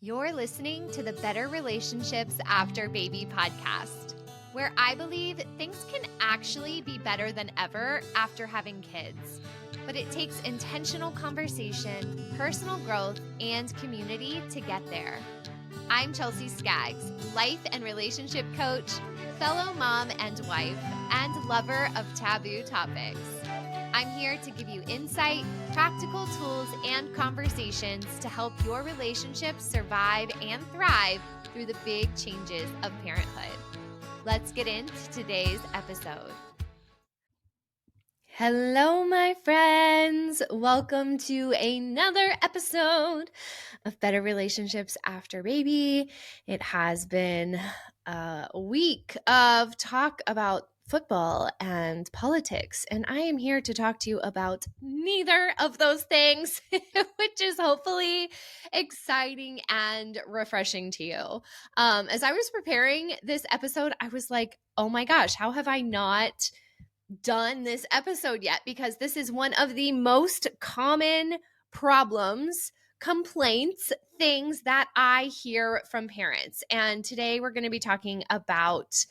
You're listening to the Better Relationships After Baby podcast, where I believe things can actually be better than ever after having kids. But it takes intentional conversation, personal growth, and community to get there. I'm Chelsea Skaggs, life and relationship coach, fellow mom and wife, and lover of taboo topics. I'm here to give you insight, practical tools, and conversations to help your relationships survive and thrive through the big changes of parenthood. Let's get into today's episode. Hello, my friends. Welcome to another episode of Better Relationships After Baby. It has been a week of talk about football and politics, and I am here to talk to you about neither of those things, which is hopefully exciting and refreshing to you. As I was preparing this episode, I was like, oh my gosh, how have I not done this episode yet? Because this is one of the most common problems, complaints, things that I hear from parents. And today we're going to be talking about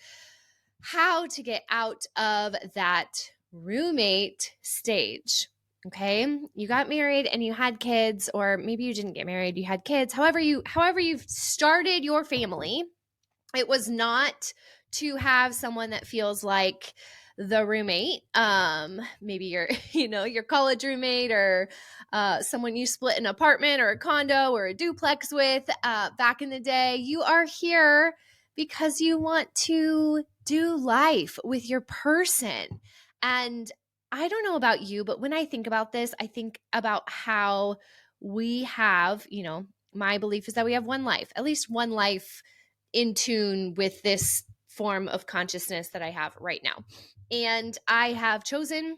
how to get out of that roommate stage. Okay? You got married and you had kids, or maybe you didn't get married, you had kids. However you've started your family, it was not to have someone that feels like the roommate. Maybe your college roommate, or someone you split an apartment or a condo or a duplex with back in the day. You are here because you want to do life with your person. And I don't know about you, but when I think about this, I think about how we have, my belief is that we have one life, at least one life in tune with this form of consciousness that I have right now. And I have chosen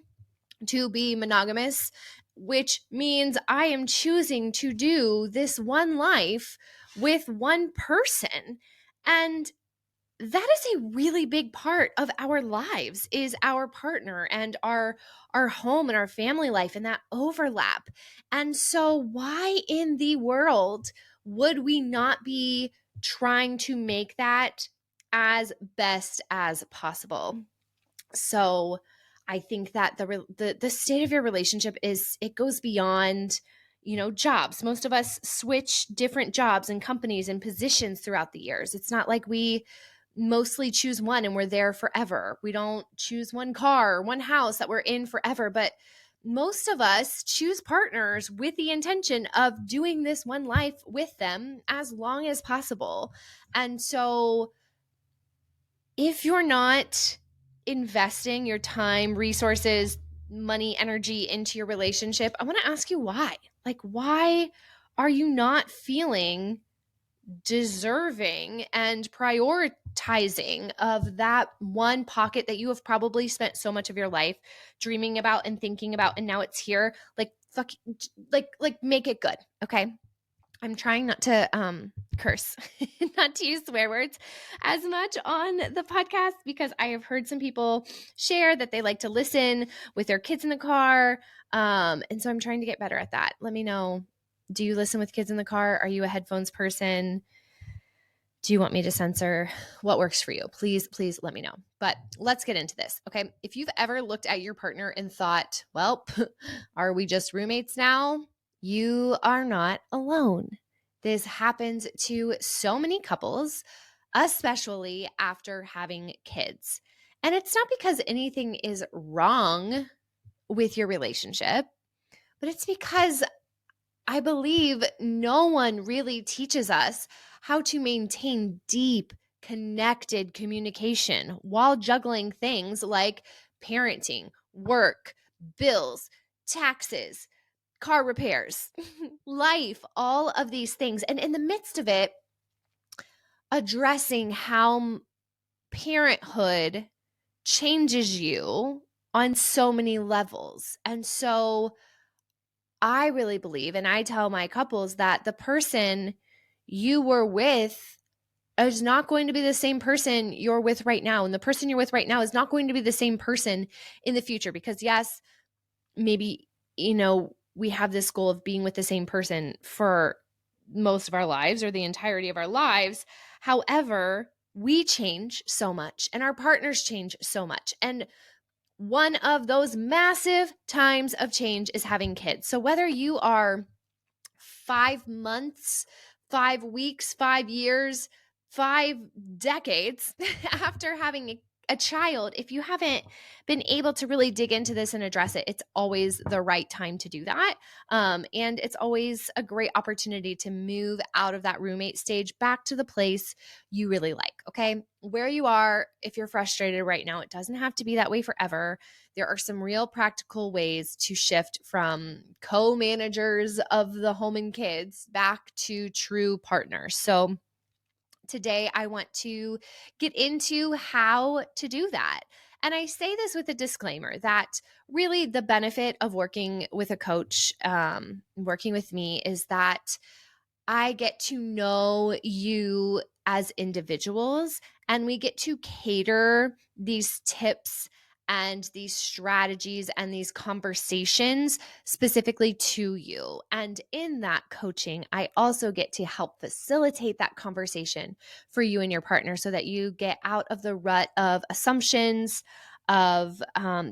to be monogamous, which means I am choosing to do this one life with one person. And that is a really big part of our lives, is our partner and our home and our family life and that overlap. And so why in the world would we not be trying to make that as best as possible? So I think that the state of your relationship it goes beyond jobs. Most of us switch different jobs and companies and positions throughout the years. It's not like we mostly choose one and we're there forever. We don't choose one car or one house that we're in forever, but most of us choose partners with the intention of doing this one life with them as long as possible. And so if you're not investing your time, resources, money, energy into your relationship, I want to ask you why. Like, why are you not feeling deserving and prioritizing of that one pocket that you have probably spent so much of your life dreaming about and thinking about, and now it's here? Like, make it good, okay? I'm trying not to curse, not to use swear words as much on the podcast, because I have heard some people share that they like to listen with their kids in the car. And so I'm trying to get better at that. Let me know. Do you listen with kids in the car? Are you a headphones person? Do you want me to censor? What works for you? Please let me know. But let's get into this, okay? If you've ever looked at your partner and thought, well, are we just roommates now? You are not alone. This happens to so many couples, especially after having kids. And it's not because anything is wrong with your relationship, but it's because I believe no one really teaches us how to maintain deep, connected communication while juggling things like parenting, work, bills, taxes, car repairs, life, all of these things. And in the midst of it, addressing how parenthood changes you on so many levels. And so I really believe, and I tell my couples, that the person you were with is not going to be the same person you're with right now. And the person you're with right now is not going to be the same person in the future. Because yes, maybe, we have this goal of being with the same person for most of our lives or the entirety of our lives. However, we change so much and our partners change so much. And one of those massive times of change is having kids. So whether you are 5 months, 5 weeks, 5 years, 5 decades after having a child, if you haven't been able to really dig into this and address it, it's always the right time to do that. And it's always a great opportunity to move out of that roommate stage back to the place you really like. Okay. Where you are, if you're frustrated right now, it doesn't have to be that way forever. There are some real practical ways to shift from co-managers of the home and kids back to true partners. So today I want to get into how to do that. And I say this with a disclaimer that really the benefit of working with a coach, working with me, is that I get to know you as individuals, and we get to cater these tips and these strategies and these conversations specifically to you. And in that coaching, I also get to help facilitate that conversation for you and your partner so that you get out of the rut of assumptions, of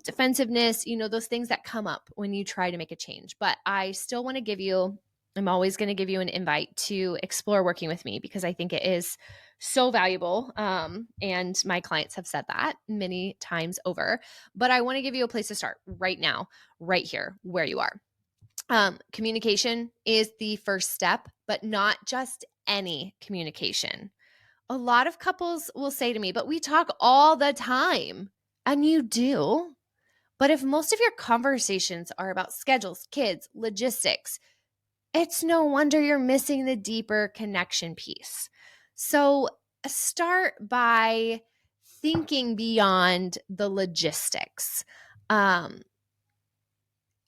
defensiveness, those things that come up when you try to make a change. But I still want to give you I'm always going to give you an invite to explore working with me because I think it is so valuable. And my clients have said that many times over. But I want to give you a place to start right now, right here, where you are. Communication is the first step, but not just any communication. A lot of couples will say to me, but we talk all the time. And you do. But if most of your conversations are about schedules, kids, logistics, it's no wonder you're missing the deeper connection piece. So start by thinking beyond the logistics.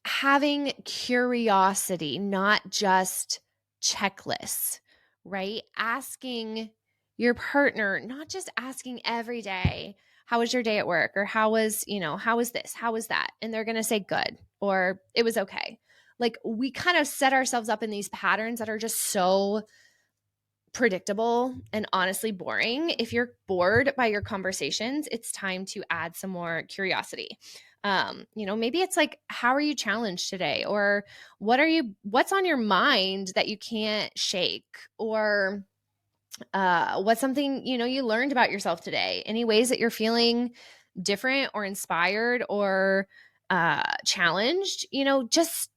Having curiosity, not just checklists, right? Asking your partner, not just asking every day, how was your day at work? Or how was this? How was that? And they're going to say good, or it was okay. Like, we kind of set ourselves up in these patterns that are just so predictable and honestly boring. If you're bored by your conversations, it's time to add some more curiosity. Maybe it's like, how are you challenged today? Or what's on your mind that you can't shake? Or what's something, you learned about yourself today? Any ways that you're feeling different or inspired or challenged? Just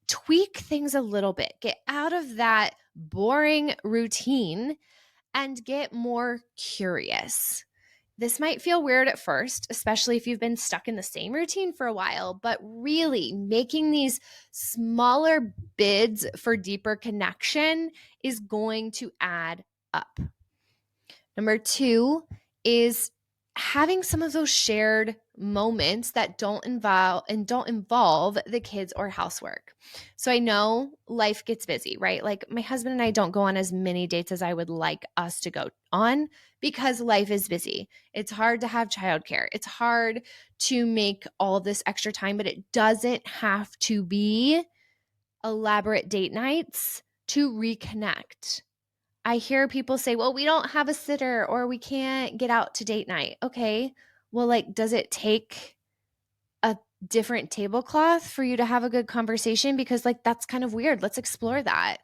tweak things a little bit. Get out of that boring routine and get more curious. This might feel weird at first, especially if you've been stuck in the same routine for a while, but really making these smaller bids for deeper connection is going to add up. Number 2 is having some of those shared moments that don't involve the kids or housework. So I know life gets busy, right? Like, my husband and I don't go on as many dates as I would like us to go on because life is busy. It's hard to have childcare. It's hard to make all this extra time, but it doesn't have to be elaborate date nights to reconnect. I hear people say, well, we don't have a sitter or we can't get out to date night. Okay. Well, does it take a different tablecloth for you to have a good conversation? Because that's kind of weird. Let's explore that.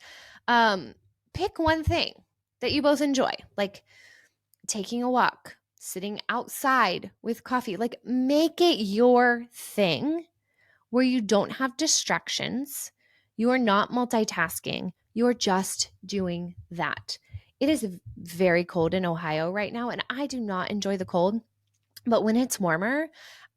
Pick one thing that you both enjoy, like taking a walk, sitting outside with coffee. Make it your thing where you don't have distractions. You are not multitasking. You're just doing that. It is very cold in Ohio right now, and I do not enjoy the cold. But when it's warmer,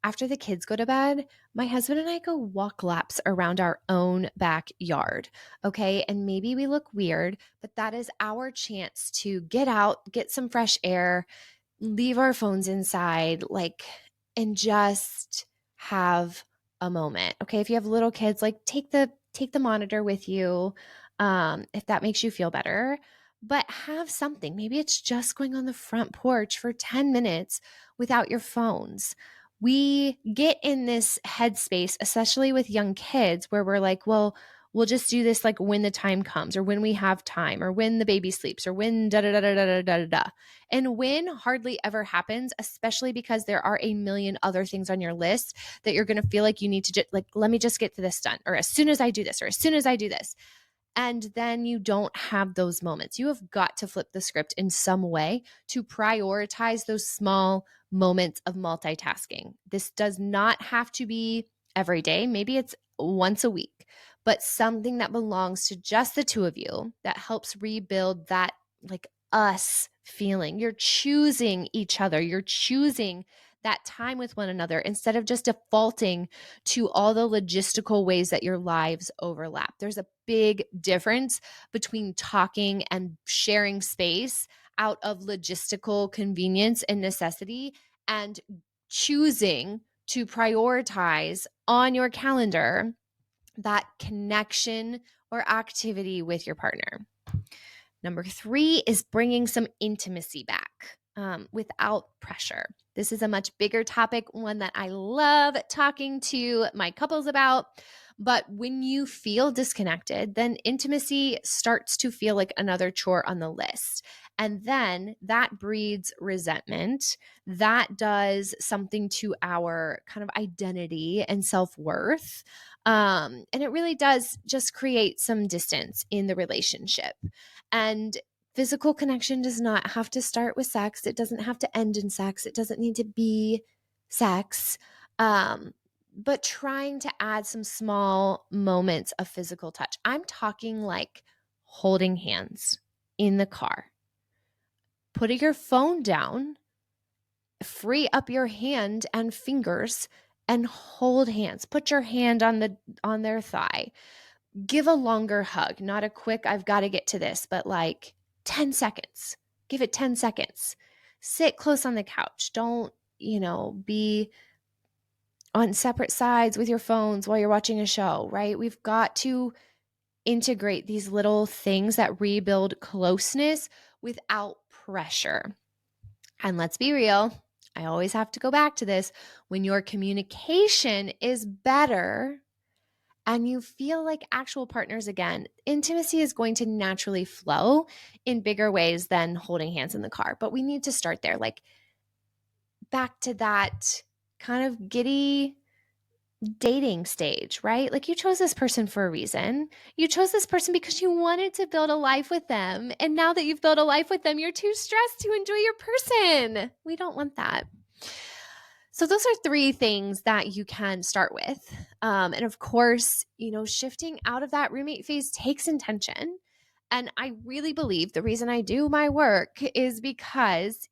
after the kids go to bed, my husband and I go walk laps around our own backyard. Okay. And maybe we look weird, but that is our chance to get out, get some fresh air, leave our phones inside, and just have a moment. Okay. If you have little kids, take the monitor with you, if that makes you feel better. But have something. Maybe it's just going on the front porch for 10 minutes without your phones. We get in this headspace, especially with young kids, where we're like, well, we'll just do this like when the time comes or when we have time or when the baby sleeps or when da da da da da da da da. And when hardly ever happens, especially because there are a million other things on your list that you're going to feel like you need to like, let me just get to this done, or as soon as I do this, or as soon as I do this. And then you don't have those moments. You have got to flip the script in some way to prioritize those small moments of multitasking. This does not have to be every day. Maybe it's once a week, but something that belongs to just the two of you that helps rebuild that like us feeling. You're choosing each other. You're choosing that time with one another instead of just defaulting to all the logistical ways that your lives overlap. There's a big difference between talking and sharing space out of logistical convenience and necessity and choosing to prioritize on your calendar that connection or activity with your partner. Number 3 is bringing some intimacy back without pressure. This is a much bigger topic, one that I love talking to my couples about. But when you feel disconnected, then intimacy starts to feel like another chore on the list. And then that breeds resentment. That does something to our kind of identity and self-worth. And it really does just create some distance in the relationship. And physical connection does not have to start with sex. It doesn't have to end in sex. It doesn't need to be sex. But trying to add some small moments of physical touch. I'm talking like holding hands in the car, putting your phone down, free up your hand and fingers and hold hands. Put your hand on their thigh. Give a longer hug, not a quick, I've got to get to this, but like 10 seconds. Give it 10 seconds. Sit close on the couch. Don't, be on separate sides with your phones while you're watching a show, right? We've got to integrate these little things that rebuild closeness without pressure. And let's be real, I always have to go back to this. When your communication is better, and you feel like actual partners again, intimacy is going to naturally flow in bigger ways than holding hands in the car. But we need to start there, like back to that kind of giddy dating stage, right? Like you chose this person for a reason. You chose this person because you wanted to build a life with them. And now that you've built a life with them, you're too stressed to enjoy your person. We don't want that. So those are 3 things that you can start with. And of course, shifting out of that roommate phase takes intention. And I really believe the reason I do my work is because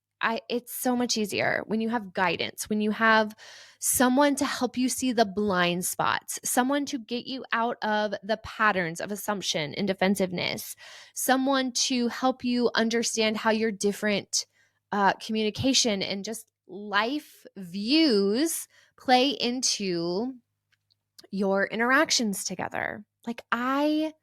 it's so much easier when you have guidance, when you have someone to help you see the blind spots, someone to get you out of the patterns of assumption and defensiveness, someone to help you understand how your different communication and just life views play into your interactions together. Like I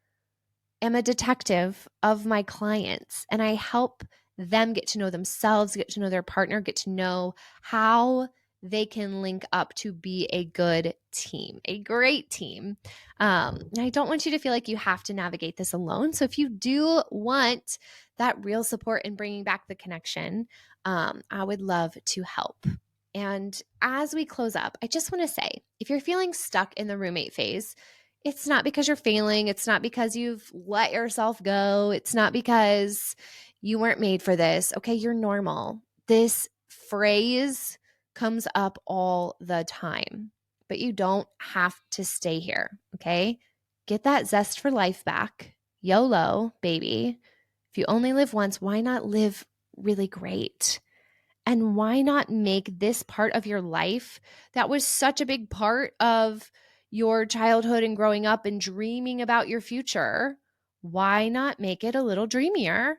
am a detective of my clients and I help them get to know themselves, get to know their partner, get to know how they can link up to be a good team, a great team. And I don't want you to feel like you have to navigate this alone. So if you do want that real support in bringing back the connection, I would love to help. And as we close up, I just want to say, if you're feeling stuck in the roommate phase, it's not because you're failing. It's not because you've let yourself go. It's not because you weren't made for this. Okay, you're normal. This phrase comes up all the time, but you don't have to stay here. Okay, get that zest for life back. YOLO, baby. If you only live once, why not live really great? And why not make this part of your life that was such a big part of your childhood and growing up and dreaming about your future? Why not make it a little dreamier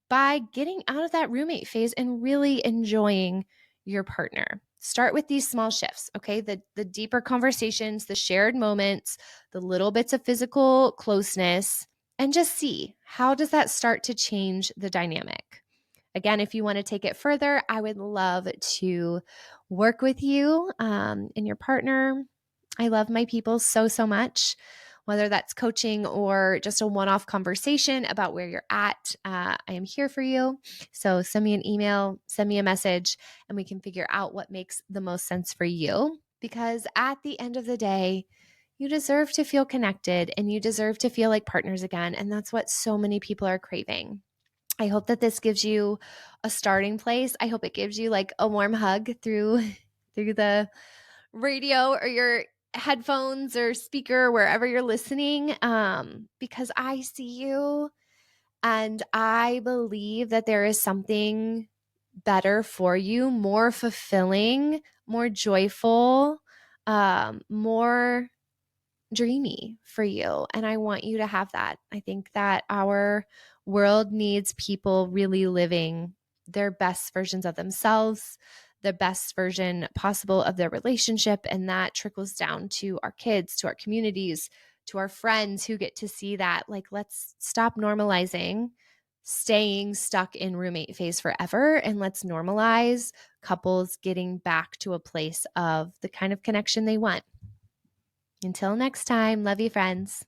by getting out of that roommate phase and really enjoying your partner? Start with these small shifts, okay? The deeper conversations, the shared moments, the little bits of physical closeness, and just see, how does that start to change the dynamic? Again, if you want to take it further, I would love to work with you and your partner. I love my people so, so much. whether that's coaching or just a one-off conversation about where you're at. I am here for you. So send me an email, send me a message, and we can figure out what makes the most sense for you. Because at the end of the day, you deserve to feel connected and you deserve to feel like partners again. And that's what so many people are craving. I hope that this gives you a starting place. I hope it gives you like a warm hug through the radio or your headphones or speaker, wherever you're listening, because I see you and I believe that there is something better for you, more fulfilling, more joyful, more dreamy for you. And I want you to have that. I think that our world needs people really living their best versions of themselves, the best version possible of their relationship. And that trickles down to our kids, to our communities, to our friends who get to see that. Like, let's stop normalizing staying stuck in roommate phase forever. And let's normalize couples getting back to a place of the kind of connection they want. Until next time, love you, friends.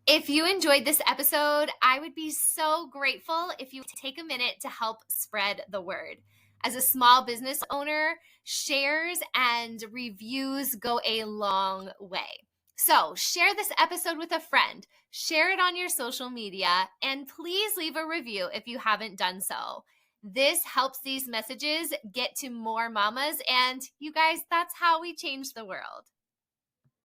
If you enjoyed this episode, I would be so grateful if you take a minute to help spread the word. As a small business owner, shares and reviews go a long way. So share this episode with a friend, share it on your social media, and please leave a review if you haven't done so. This helps these messages get to more mamas, and you guys, that's how we change the world.